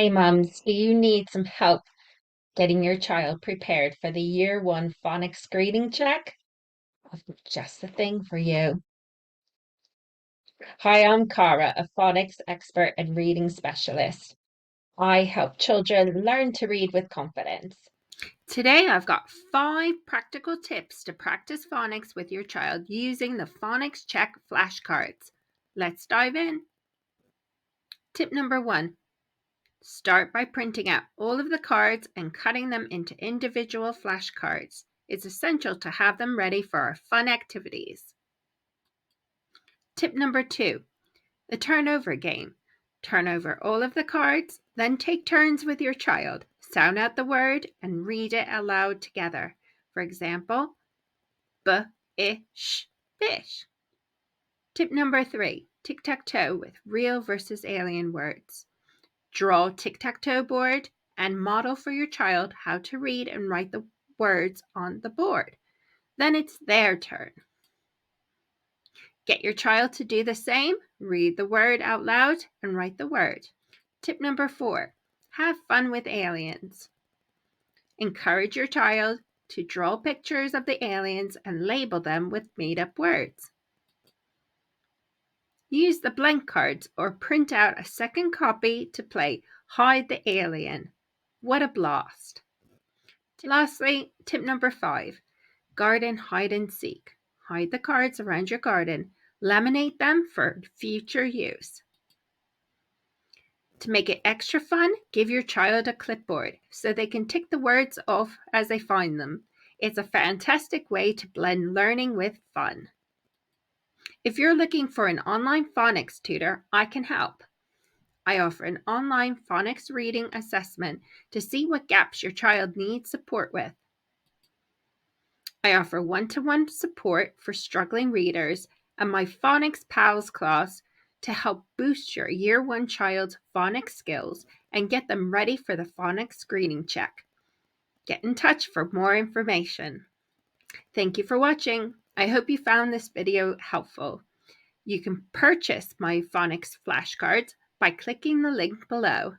Hey mums, do you need some help getting your child prepared for the Year 1 Phonics Screening Check? I've got just the thing for you. Hi, I'm Cara, a phonics expert and reading specialist. I help children learn to read with confidence. Today I've got 5 practical tips to practice phonics with your child using the Phonics Check flashcards. Let's dive in. Tip number 1. Start by printing out all of the cards and cutting them into individual flashcards. It's essential to have them ready for our fun activities. Tip number 2. The turnover game. Turn over all of the cards, then take turns with your child. Sound out the word and read it aloud together. For example, b-ish, fish. Tip number 3. Tic-tac-toe with real versus alien words. Draw a tic-tac-toe board and model for your child how to read and write the words on the board. Then it's their turn. Get your child to do the same. Read the word out loud and write the word. Tip number 4. Have fun with aliens. Encourage your child to draw pictures of the aliens and label them with made-up words. Use the blank cards or print out a second copy to play Hide the Alien. What a blast! Lastly, tip number 5. Garden hide and seek. Hide the cards around your garden. Laminate them for future use. To make it extra fun, give your child a clipboard so they can tick the words off as they find them. It's a fantastic way to blend learning with fun. If you're looking for an online phonics tutor, I can help. I offer an online phonics reading assessment to see what gaps your child needs support with. I offer one-to-one support for struggling readers and my Phonics Pals class to help boost your Year 1 child's phonics skills and get them ready for the Phonics Screening Check. Get in touch for more information. Thank you for watching. I hope you found this video helpful. You can purchase my phonics flashcards by clicking the link below.